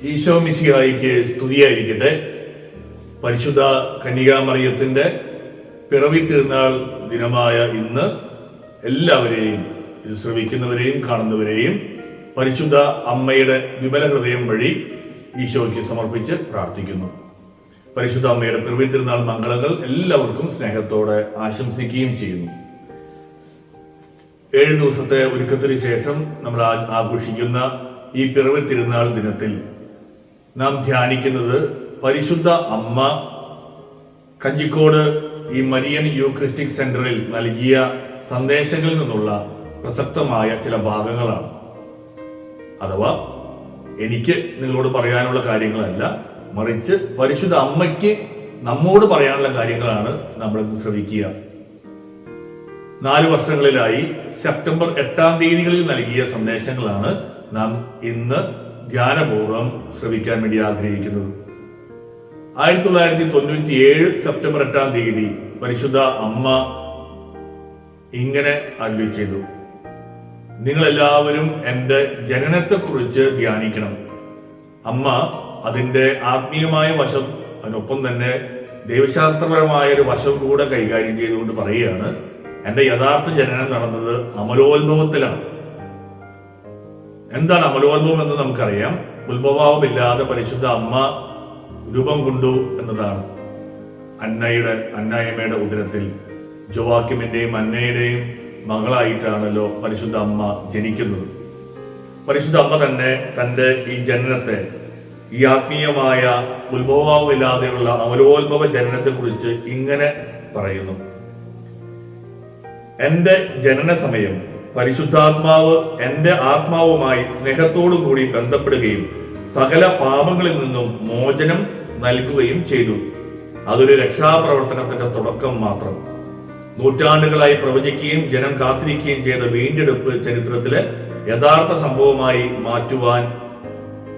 ഈശോ മിശിഹായിക്ക് സ്തുതിയായിരിക്കട്ടെ. പരിശുദ്ധ കന്യകാമറിയത്തിന്റെ പിറവി തിരുനാൾ ദിനമായ ഇന്ന് എല്ലാവരെയും, ഇത് ശ്രവിക്കുന്നവരെയും കാണുന്നവരെയും പരിശുദ്ധ അമ്മയുടെ വിമല ഹൃദയം വഴി ഈശോയ്ക്ക് സമർപ്പിച്ച് പ്രാർത്ഥിക്കുന്നു. പരിശുദ്ധ അമ്മയുടെ പിറവി തിരുനാൾ മംഗളങ്ങൾ എല്ലാവർക്കും സ്നേഹത്തോടെ ആശംസിക്കുകയും ചെയ്യുന്നു. 7 ദിവസത്തെ ഒരുക്കത്തിന് ശേഷം നമ്മൾ ആഘോഷിക്കുന്ന ഈ പിറവി തിരുനാൾ ദിനത്തിൽ നാം ധ്യാനിക്കുന്നത് പരിശുദ്ധ അമ്മ കഞ്ചിക്കോട് ഈ മരിയൻ യൂക്രിസ്റ്റിക് സെന്ററിൽ നൽകിയ സന്ദേശങ്ങളിൽ നിന്നുള്ള പ്രസക്തമായ ചില ഭാഗങ്ങളാണ്. അഥവാ എനിക്ക് നിങ്ങളോട് പറയാനുള്ള കാര്യങ്ങളല്ല, മറിച്ച് പരിശുദ്ധ അമ്മയ്ക്ക് നമ്മോട് പറയാനുള്ള കാര്യങ്ങളാണ് നമ്മളിന്ന് ശ്രവിക്കുക. 4 വർഷങ്ങളിലായി സെപ്റ്റംബർ 8-ാം തീയതികളിൽ നൽകിയ സന്ദേശങ്ങളാണ് നാം ഇന്ന് ധ്യാനപൂർവ്വം ശ്രവിക്കാൻ വേണ്ടി ആഗ്രഹിക്കുന്നത്. 1997 സെപ്റ്റംബർ 8-ാം തീയതി പരിശുദ്ധ അമ്മ ഇങ്ങനെ അരുളി ചെയ്തു: നിങ്ങളെല്ലാവരും എൻ്റെ ജനനത്തെക്കുറിച്ച് ധ്യാനിക്കണം. അമ്മ അതിൻ്റെ ആത്മീയമായ വശം, അതിനൊപ്പം തന്നെ ദൈവശാസ്ത്രപരമായ ഒരു വശം കൂടെ കൈകാര്യം ചെയ്തുകൊണ്ട് പറയുകയാണ്, എൻ്റെ യഥാർത്ഥ ജനനം നടന്നത് അമലോത്ഭവത്തിലാണ്. എന്താണ് അമലോത്ഭവം എന്ന് നമുക്കറിയാം. ഉത്ഭവമില്ലാതെ പരിശുദ്ധ അമ്മ രൂപം കൊണ്ടു എന്നതാണ്. അന്നായമ്മയുടെ ഉദരത്തിൽ ജോവാക്കിമിന്റെയും അന്നയുടെയും മകളായിട്ടാണല്ലോ പരിശുദ്ധ അമ്മ ജനിക്കുന്നത്. പരിശുദ്ധ അമ്മ തന്നെ തൻ്റെ ഈ ജനനത്തെ, ഈ ആത്മീയമായ ഉത്ഭവമില്ലാതെയുള്ള അമലോത്ഭവ ജനനത്തെ കുറിച്ച് ഇങ്ങനെ പറയുന്നു: എന്റെ ജനന സമയം പരിശുദ്ധാത്മാവ് എന്റെ ആത്മാവുമായി സ്നേഹത്തോടു കൂടി ബന്ധപ്പെടുകയും സകല പാപങ്ങളിൽ നിന്നും മോചനം നൽകുകയും ചെയ്തു. അതൊരു രക്ഷാപ്രവർത്തനത്തിന്റെ തുടക്കം മാത്രം. നൂറ്റാണ്ടുകളായി പ്രവചിക്കുകയും ജനം കാത്തിരിക്കുകയും ചെയ്ത വീണ്ടെടുപ്പ് ചരിത്രത്തിലെ യഥാർത്ഥ സംഭവമായി മാറ്റുവാൻ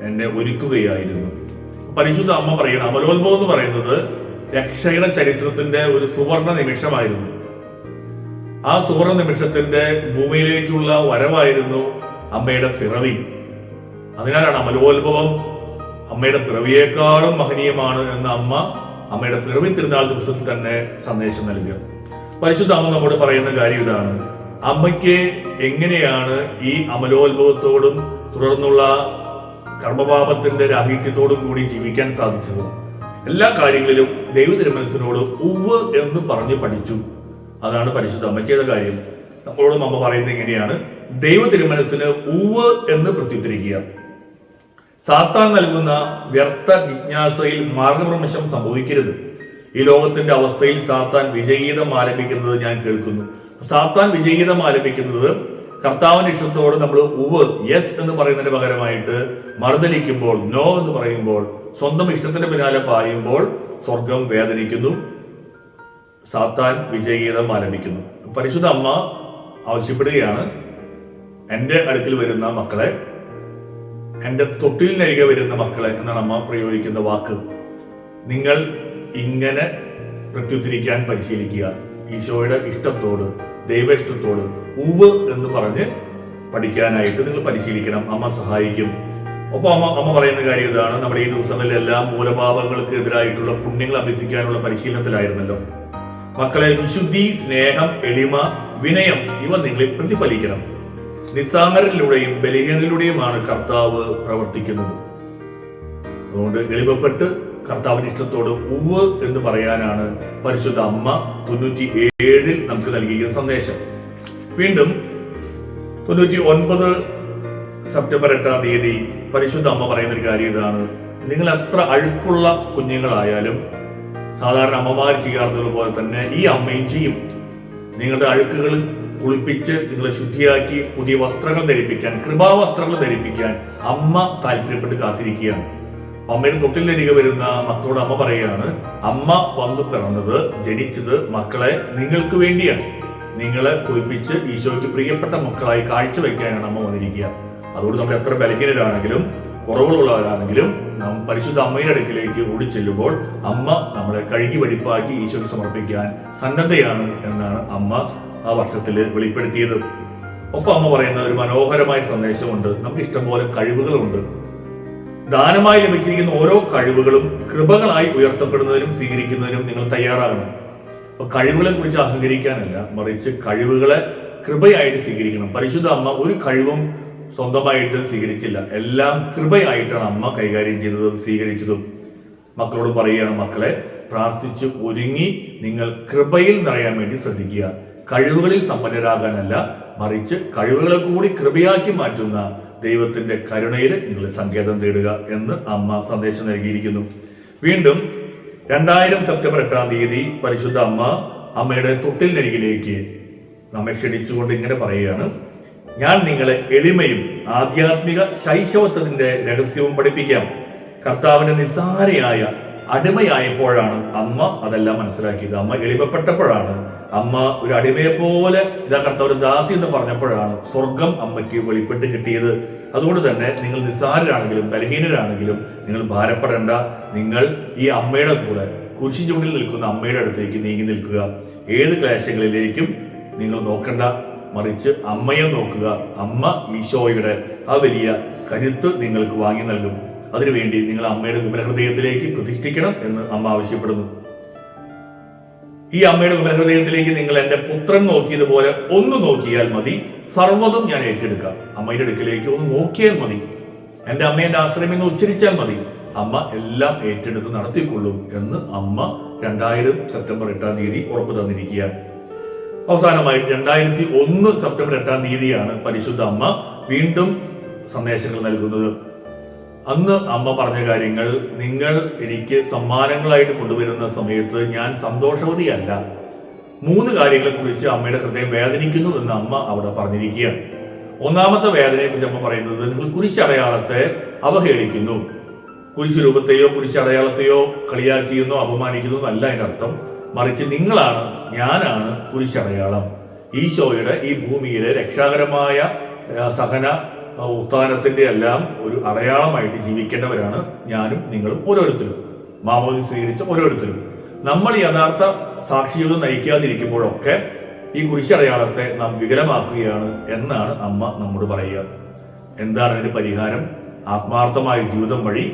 എന്നെ ഒരുക്കുകയായിരുന്നു. പരിശുദ്ധ അമ്മ പറയണം, അമലോത്ഭവം എന്ന് പറയുന്നത് രക്ഷയുടെ ചരിത്രത്തിന്റെ ഒരു സുവർണ നിമിഷമായിരുന്നു. ആ സുവർണ നിമിഷത്തിന്റെ ഭൂമിയിലേക്കുള്ള വരവായിരുന്നു അമ്മയുടെ പിറവി. അതിനാലാണ് അമലോത്ഭവം അമ്മയുടെ പിറവിയേക്കാളും മഹനീയമാണ് എന്ന് അമ്മയുടെ പിറവി തിരുനാൾ ദിവസത്തിൽ തന്നെ സന്ദേശം നൽകുക. പരിശുദ്ധ അമ്മ നമ്മോട് പറയുന്ന കാര്യം ഇതാണ്: അമ്മയ്ക്ക് എങ്ങനെയാണ് ഈ അമലോത്ഭവത്തോടും തുടർന്നുള്ള കർമ്മപാപത്തിന്റെ രാഹിത്യത്തോടും കൂടി ജീവിക്കാൻ സാധിച്ചത്? എല്ലാ കാര്യങ്ങളിലും ദൈവ തിരുമനസ്സിനോട് ഉവ്വ് എന്ന് പറഞ്ഞു പഠിച്ചു. അതാണ് പരിശുദ്ധ അമ്മ ചെയ്ത കാര്യം. നമ്മളോടും അമ്മ പറയുന്നത് എങ്ങനെയാണ്? ദൈവ തിരുമനസ്സിന് ഉവ്വ് എന്ന് പ്രത്യുത്തരിക്കുക. സാത്താൻ നൽകുന്ന വ്യർത്ഥ ജിജ്ഞാസയിൽ മാർഗഭ്രംശം സംഭവിക്കരുത്. ഈ ലോകത്തിന്റെ അവസ്ഥയിൽ സാത്താൻ വിജയഗീതം ആലപിക്കുന്നത് ഞാൻ കേൾക്കുന്നു. സാത്താൻ വിജയഗീതം ആലപിക്കുന്നത് കർത്താവിന്റെ ഇഷ്ടത്തോട് നമ്മൾ ഉവ്വ്, യെസ് എന്ന് പറയുന്നതിന് പകരമായിട്ട് മറുതലിക്കുമ്പോൾ, നോ എന്ന് പറയുമ്പോൾ, സ്വന്തം ഇഷ്ടത്തിന്റെ പിന്നാലെ പായുമ്പോൾ സ്വർഗം വേദനിക്കുന്നു, സാത്താൻ വിജയഗീതം ആലപിക്കുന്നു. പരിശുദ്ധ അമ്മ ആവശ്യപ്പെടുകയാണ്, എൻ്റെ അടുക്കൽ വരുന്ന മക്കളെ, എൻ്റെ തൊട്ടിലിനരികെ വരുന്ന മക്കളെ എന്നാണ് അമ്മ പ്രയോഗിക്കുന്ന വാക്ക്. നിങ്ങൾ ഇങ്ങനെ പ്രത്യുത്തരിക്കാൻ പരിശീലിക്കുക. ഈശോയുടെ ഇഷ്ടത്തോട്, ദൈവ ഇഷ്ടത്തോട് ഉവ്വ് എന്ന് പറഞ്ഞ് പഠിക്കാനായിട്ട് നിങ്ങൾ പരിശീലിക്കണം. അമ്മ സഹായിക്കും. ഒപ്പം അമ്മ പറയുന്ന കാര്യം ഇതാണ്: നമ്മുടെ ഈ ദിവസങ്ങളിലെല്ലാം മൂലപാപങ്ങൾക്ക് എതിരായിട്ടുള്ള പുണ്യങ്ങൾ അഭ്യസിക്കാനുള്ള പരിശീലനത്തിലായിരുന്നല്ലോ. മക്കളെ, വിശുദ്ധി, സ്നേഹം, എളിമ, വിനയം ഇവ നിങ്ങളിൽ പ്രതിഫലിക്കണം. നിസ്സാരരിലൂടെയും ബലഹീനരിലൂടെയുമാണ് കർത്താവ് പ്രവർത്തിക്കുന്നത്. അതുകൊണ്ട് എളിമപ്പെട്ട് കർത്താവിന്റെ ഇഷ്ടത്തോട് ഉവ്വ് എന്ന് പറയാനാണ് പരിശുദ്ധ അമ്മ 97 നമുക്ക് നൽകിയ സന്ദേശം. വീണ്ടും 99 സെപ്റ്റംബർ 8-ാം തീയതി പരിശുദ്ധ അമ്മ പറയുന്ന ഒരു കാര്യം ഇതാണ്: നിങ്ങൾ എത്ര അഴുക്കുള്ള കുഞ്ഞുങ്ങളായാലും സാധാരണ അമ്മമാർ ചെയ്യാറുള്ളത് പോലെ തന്നെ ഈ അമ്മയും ചെയ്യും. നിങ്ങളുടെ അഴുക്കുകൾ കുളിപ്പിച്ച് നിങ്ങളെ ശുദ്ധിയാക്കി പുതിയ വസ്ത്രങ്ങൾ ധരിപ്പിക്കാൻ, കൃപാവസ്ത്രങ്ങൾ ധരിപ്പിക്കാൻ അമ്മ താല്പര്യപ്പെട്ട് കാത്തിരിക്കുകയാണ്. അമ്മയുടെ തൊട്ടിലരികെ വരുന്ന മക്കളോട് അമ്മ പറയുകയാണ്, അമ്മ വന്നു പിറന്നത്, ജനിച്ചത് മക്കളെ നിങ്ങൾക്ക് വേണ്ടിയാണ്. നിങ്ങളെ കുളിപ്പിച്ച് ഈശോയ്ക്ക് പ്രിയപ്പെട്ട മക്കളായി കാഴ്ചവെക്കാനാണ് അമ്മ വന്നിരിക്കുക. അതുകൊണ്ട് നമ്മൾ എത്ര ബലഹീനരാണെങ്കിലും കുറവുള്ളവരാണെങ്കിലും നാം പരിശുദ്ധ അമ്മയുടെ അടുക്കിലേക്ക് ഓടിച്ചെല്ലുമ്പോൾ അമ്മ നമ്മളെ കഴുകി വെടിപ്പാക്കി ഈശോയ്ക്ക് സമർപ്പിക്കാൻ സന്നദ്ധയാണ് എന്നാണ് അമ്മ ആ വർഷത്തിൽ വെളിപ്പെടുത്തിയത്. ഒപ്പം അമ്മ പറയുന്ന ഒരു മനോഹരമായ സന്ദേശമുണ്ട്. നമുക്ക് ഇഷ്ടംപോലെ കഴിവുകളുണ്ട്. ദാനമായി ലഭിച്ചിരിക്കുന്ന ഓരോ കഴിവുകളും കൃപകളായി ഉയർത്തപ്പെടുന്നതിനും സ്വീകരിക്കുന്നതിനും നിങ്ങൾ തയ്യാറാകണം. അപ്പൊ കഴിവുകളെ കുറിച്ച് അഹങ്കരിക്കാനല്ല, മറിച്ച് കഴിവുകളെ കൃപയായിട്ട് സ്വീകരിക്കണം. പരിശുദ്ധ അമ്മ ഒരു കഴിവും സ്വന്തമായിട്ട് സ്വീകരിച്ചില്ല, എല്ലാം കൃപയായിട്ടാണ് അമ്മ കൈകാര്യം ചെയ്തതും സ്വീകരിച്ചതും. മക്കളോട് പറയുകയാണ്, മക്കളെ പ്രാർത്ഥിച്ച് ഒരുങ്ങി നിങ്ങൾ കൃപയിൽ നിറയാൻ വേണ്ടി ശ്രദ്ധിക്കുക. കഴിവുകളിൽ സമ്പന്നരാകാനല്ല, മറിച്ച് കഴിവുകളെ കൂടി കൃപയാക്കി മാറ്റുന്ന ദൈവത്തിന്റെ കരുണയിൽ നിങ്ങൾ സങ്കേതം തേടുക എന്ന് അമ്മ സന്ദേശം നൽകിയിരിക്കുന്നു. വീണ്ടും 2000 സെപ്റ്റംബർ 8-ാം തീയതി പരിശുദ്ധ അമ്മ അമ്മയുടെ തൊട്ടിലിനരികിലേക്ക് നമ്മെ ക്ഷണിച്ചുകൊണ്ട് ഇങ്ങനെ പറയുകയാണ്, ഞാൻ നിങ്ങളെ എളിമയും ആധ്യാത്മിക ശൈശവത്വത്തിന്റെ രഹസ്യവും പഠിപ്പിക്കാം. കർത്താവിന്റെ നിസ്സാരയായ അടിമയായപ്പോഴാണ് അമ്മ അതെല്ലാം മനസ്സിലാക്കിയത്. അമ്മ എളിമപ്പെട്ടപ്പോഴാണ്, അമ്മ ഒരു അടിമയെ പോലെ ഇതാ കർത്താവിന്റെ ദാസി എന്ന് പറഞ്ഞപ്പോഴാണ് സ്വർഗം അമ്മയ്ക്ക് വെളിപ്പെട്ട് കിട്ടിയത്. അതുകൊണ്ട് തന്നെ നിങ്ങൾ നിസ്സാരരാണെങ്കിലും ബലഹീനരാണെങ്കിലും നിങ്ങൾ ഭാരപ്പെടേണ്ട. നിങ്ങൾ ഈ അമ്മയുടെ കൂടെ കുരിശിൻ ചുവട്ടിൽ നിൽക്കുന്ന അമ്മയുടെ അടുത്തേക്ക് നീങ്ങി നിൽക്കുക. ഏത് ക്ലേശങ്ങളിലേക്കും നിങ്ങൾ നോക്കണ്ട, മറിച്ച് അമ്മയെ നോക്കുക. അമ്മ ഈശോയുടെ ആ വലിയ കരുത്ത് നിങ്ങൾക്ക് വാങ്ങി നൽകും. അതിനുവേണ്ടി നിങ്ങൾ അമ്മയുടെ വിമലഹൃദയത്തിലേക്ക് പ്രതിഷ്ഠിക്കണം എന്ന് അമ്മ ആവശ്യപ്പെടുന്നു. ഈ അമ്മയുടെ വിമലഹൃദയത്തിലേക്ക് നിങ്ങൾ എന്റെ പുത്രൻ നോക്കിയതുപോലെ ഒന്ന് നോക്കിയാൽ മതി, സർവ്വതും ഞാൻ ഏറ്റെടുക്കാം. അമ്മയുടെ അടുക്കിലേക്ക് ഒന്ന് നോക്കിയാൽ മതി, എന്റെ അമ്മയെ ആശ്രയം എന്ന് ഉച്ചരിച്ചാൽ മതി, അമ്മ എല്ലാം ഏറ്റെടുത്ത് നടത്തിക്കൊള്ളും എന്ന് അമ്മ 2000 സെപ്റ്റംബർ 8-ാം തീയതി ഉറപ്പ് തന്നിരിക്കുകയാണ്. അവസാനമായിട്ട് 2001 സെപ്റ്റംബർ 8-ാം തീയതിയാണ് പരിശുദ്ധ അമ്മ വീണ്ടും സന്ദേശങ്ങൾ നൽകുന്നത്. അന്ന് അമ്മ പറഞ്ഞ കാര്യങ്ങൾ, നിങ്ങൾ എനിക്ക് സമ്മാനങ്ങളായിട്ട് കൊണ്ടുവരുന്ന സമയത്ത് ഞാൻ സന്തോഷവതിയല്ല. 3 കാര്യങ്ങളെ കുറിച്ച് അമ്മയുടെ ഹൃദയം വേദനിക്കുന്നു എന്ന് അമ്മ അവിടെ പറഞ്ഞിരിക്കുകയാണ്. ഒന്നാമത്തെ വേദനയെ കുറിച്ച് അമ്മ പറയുന്നത്, നിങ്ങൾ കുരിശടയാളത്തെ അവഹേളിക്കുന്നു. കുരിശ് രൂപത്തെയോ കുരിശടയാളത്തെയോ കളിയാക്കിയെന്നോ അപമാനിക്കുന്നു എന്നല്ല അതിനർത്ഥം, മറിച്ച് നിങ്ങളാണ്, ഞാനാണ് കുരിശടയാളം. ഈശോയുടെ ഈ ഭൂമിയിലെ രക്ഷാകരമായ സഹന ഉത്ഥാനത്തിന്റെ എല്ലാം ഒരു അടയാളമായിട്ട് ജീവിക്കേണ്ടവരാണ് ഞാനും നിങ്ങളും ഓരോരുത്തരും, മാമോദി സ്വീകരിച്ച ഓരോരുത്തരും. നമ്മൾ യഥാർത്ഥ സാക്ഷിയുഗം നയിക്കാതിരിക്കുമ്പോഴൊക്കെ ഈ കുരിശടയാളത്തെ നാം വികലമാക്കുകയാണ് എന്നാണ് അമ്മ നമ്മോട് പറയുക. എന്താണ് അതിന് പരിഹാരം? ആത്മാർത്ഥമായ ജീവിതം വഴി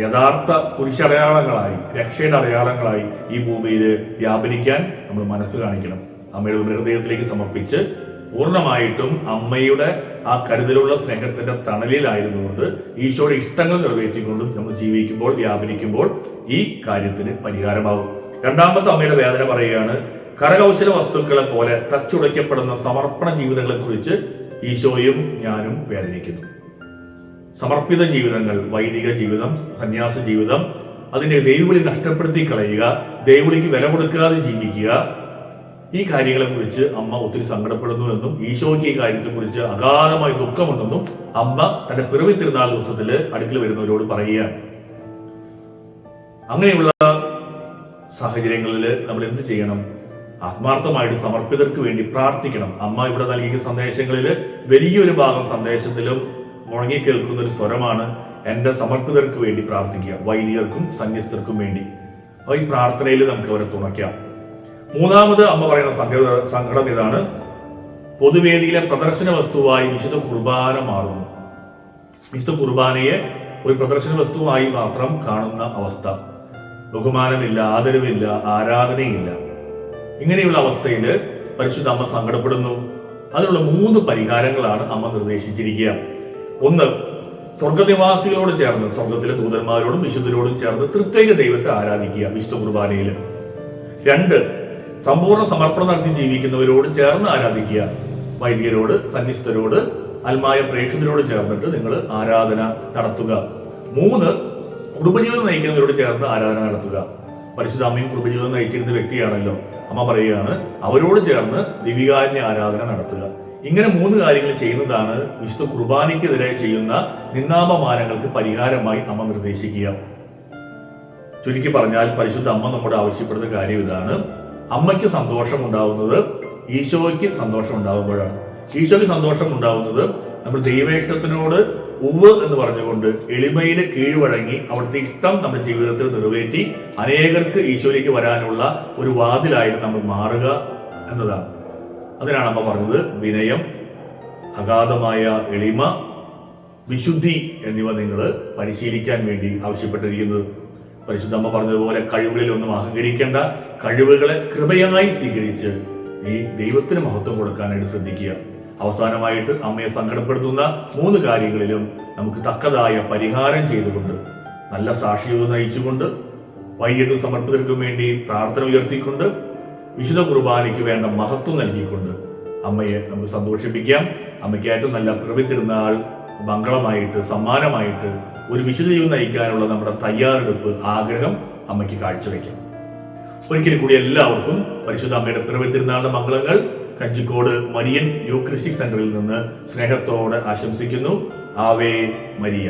യഥാർത്ഥ കുരിശടയാളങ്ങളായി, രക്ഷയുടെ അടയാളങ്ങളായി ഈ ഭൂമിയിൽ വ്യാപരിക്കാൻ നമ്മൾ മനസ്സ് കാണിക്കണം. അമ്മയുടെ ഹൃദയത്തിലേക്ക് സമർപ്പിച്ച് പൂർണ്ണമായിട്ടും അമ്മയുടെ ആ കരുതലുള്ള സ്നേഹത്തിന്റെ തണലിലായിരുന്നുകൊണ്ട് ഈശോയുടെ ഇഷ്ടങ്ങൾ നിറവേറ്റിക്കൊണ്ടും നമ്മൾ ജീവിക്കുമ്പോൾ, വ്യാപരിക്കുമ്പോൾ ഈ കാര്യത്തിന് പരിഹാരമാകും. രണ്ടാമത്തെ അമ്മയുടെ വേദന പറയുകയാണ്, കരകൗശല വസ്തുക്കളെ പോലെ തച്ചുടയ്ക്കപ്പെടുന്ന സമർപ്പണ ജീവിതങ്ങളെ കുറിച്ച് ഈശോയും ഞാനും വേദനിക്കുന്നു. സമർപ്പിത ജീവിതങ്ങൾ, വൈദിക ജീവിതം, സന്യാസ ജീവിതം, അതിന്റെ ദൈവവിളി നഷ്ടപ്പെടുത്തി കളയുക, ദൈവവിളിക്ക് വില കൊടുക്കാതെ ജീവിക്കുക, ഈ കാര്യങ്ങളെ കുറിച്ച് അമ്മ ഒത്തിരി സങ്കടപ്പെടുന്നു എന്നും ഈശോയ്ക്ക് ഈ കാര്യത്തെ കുറിച്ച് അഗാധമായ ദുഃഖമുണ്ടെന്നും അമ്മ തന്റെ പിറവി തിരുനാൾ ദിവസത്തില് അടുക്കൽ വരുന്നവരോട് പറയുകയാണ്. അങ്ങനെയുള്ള സാഹചര്യങ്ങളിൽ നമ്മൾ എന്ത് ചെയ്യണം? ആത്മാർത്ഥമായിട്ട് സമർപ്പിതർക്ക് വേണ്ടി പ്രാർത്ഥിക്കണം. അമ്മ ഇവിടെ നൽകിയ സന്ദേശങ്ങളിൽ വലിയൊരു ഭാഗം സന്ദേശത്തിലും മുഴങ്ങി കേൾക്കുന്ന ഒരു സ്വരമാണ്, എന്റെ സമർപ്പിതർക്ക് വേണ്ടി പ്രാർത്ഥിക്കുക, വൈദികർക്കും സന്യസ്തർക്കും വേണ്ടി. ഈ പ്രാർത്ഥനയിൽ നമുക്ക് അവരെ തുണയ്ക്കാം. മൂന്നാമത് അമ്മ പറയുന്ന സങ്കടം ഇതാണ്, പൊതുവേദിയിലെ പ്രദർശന വസ്തുവായി വിശുദ്ധ കുർബാന മാറുന്നു. വിശുദ്ധ കുർബാനയെ ഒരു പ്രദർശന വസ്തുവായി മാത്രം കാണുന്ന അവസ്ഥ. ബഹുമാനമില്ല, ആദരവില്ല, ആരാധനയില്ല. ഇങ്ങനെയുള്ള അവസ്ഥയിൽ പരിശുദ്ധ അമ്മ സങ്കടപ്പെടുന്നു. അതിനുള്ള 3 പരിഹാരങ്ങളാണ് അമ്മ നിർദ്ദേശിച്ചിരിക്കുക. ഒന്ന്, സ്വർഗനിവാസികളോട് ചേർന്ന്, സ്വർഗത്തിലെ ദൂതന്മാരോടും വിശുദ്ധരോടും ചേർന്ന് പ്രത്യേക ദൈവത്തെ ആരാധിക്കുക വിശുദ്ധ കുർബാനയിൽ. 2, സമ്പൂർണ്ണ സമർപ്പണം നടത്തി ജീവിക്കുന്നവരോട് ചേർന്ന് ആരാധിക്കുക. വൈദികരോട്, സന്യസ്തരോട്, ആത്മായ പ്രേക്ഷിതരോട് ചേർന്നിട്ട് നിങ്ങൾ ആരാധന നടത്തുക. 3, കുടുംബജീവിതം നയിക്കുന്നവരോട് ചേർന്ന് ആരാധന നടത്തുക. പരിശുദ്ധ അമ്മയും കുടുംബജീവിതം നയിച്ചിരുന്ന വ്യക്തിയാണല്ലോ. അമ്മ പറയുകയാണ്, അവരോട് ചേർന്ന് ദിവികാരുണ്യ ആരാധന നടത്തുക. ഇങ്ങനെ 3 കാര്യങ്ങൾ ചെയ്യുന്നതാണ് വിശുദ്ധ കുർബാനയ്ക്കെതിരെ ചെയ്യുന്ന നിന്നാപമാനങ്ങൾക്ക് പരിഹാരമായി അമ്മ നിർദ്ദേശിക്കുക. ചുരുക്കി പറഞ്ഞാൽ പരിശുദ്ധ അമ്മ നമ്മോട് ആവശ്യപ്പെടുന്ന കാര്യം ഇതാണ്, അമ്മയ്ക്ക് സന്തോഷം ഉണ്ടാവുന്നത് ഈശോയ്ക്ക് സന്തോഷം ഉണ്ടാകുമ്പോഴാണ്. ഈശോയ്ക്ക് സന്തോഷം ഉണ്ടാവുന്നത് നമ്മൾ ദൈവേഷ്ടത്തിനോട് ഉവ്വ് എന്ന് പറഞ്ഞുകൊണ്ട് എളിമയിൽ കീഴ്വഴങ്ങി അവിടുത്തെ ഇഷ്ടം നമ്മുടെ ജീവിതത്തിൽ നിറവേറ്റി അനേകർക്ക് ഈശോയിലേക്ക് വരാനുള്ള ഒരു വാതിലായിട്ട് നമ്മൾ മാറുക എന്നതാണ്. അതിനാണ് അമ്മ പറഞ്ഞത്, വിനയം, അഗാധമായ എളിമ, വിശുദ്ധി എന്നിവ നിങ്ങൾ പരിശീലിക്കാൻ വേണ്ടി ആവശ്യപ്പെട്ടിരിക്കുന്നത്. പരിശുദ്ധമ്മ പറഞ്ഞതുപോലെ കഴിവുകളിലൊന്നും അഹങ്കരിക്കേണ്ട, കഴിവുകളെ കൃപയായി സ്വീകരിച്ച് ഈ ദൈവത്തിന് മഹത്വം കൊടുക്കാനായിട്ട് ശ്രദ്ധിക്കുക. അവസാനമായിട്ട് അമ്മയെ സങ്കടപ്പെടുത്തുന്ന 3 കാര്യങ്ങളിലും നമുക്ക് തക്കതായ പരിഹാരം ചെയ്തുകൊണ്ട്, നല്ല സാക്ഷിയോഗം നയിച്ചുകൊണ്ട്, വൈദിക സമർപ്പിതർക്കും വേണ്ടി പ്രാർത്ഥന ഉയർത്തിക്കൊണ്ട്, വിശുദ്ധ കുർബാനയ്ക്ക് വേണ്ട മഹത്വം നൽകിക്കൊണ്ട് അമ്മയെ നമുക്ക് സന്തോഷിപ്പിക്കാം. അമ്മയ്ക്ക് ഏറ്റവും നല്ല പിറവി തിരുനാൾ മംഗളമായിട്ട്, സമ്മാനമായിട്ട് ഒരു വിശുദ്ധ ജീവിതം നയിക്കാനുള്ള നമ്മുടെ തയ്യാറെടുപ്പ്, ആഗ്രഹം അമ്മയ്ക്ക് കാഴ്ചവെക്കാം. ഒരിക്കലും കൂടി എല്ലാവർക്കും പരിശുദ്ധ അമ്മയുടെ പിറവി തിരുനാളിന്റെ മംഗളങ്ങൾ കഞ്ചിക്കോട് മരിയൻ യൂക്രിസ്റ്റിക് സെന്ററിൽ നിന്ന് സ്നേഹത്തോടെ ആശംസിക്കുന്നു. Ave Maria.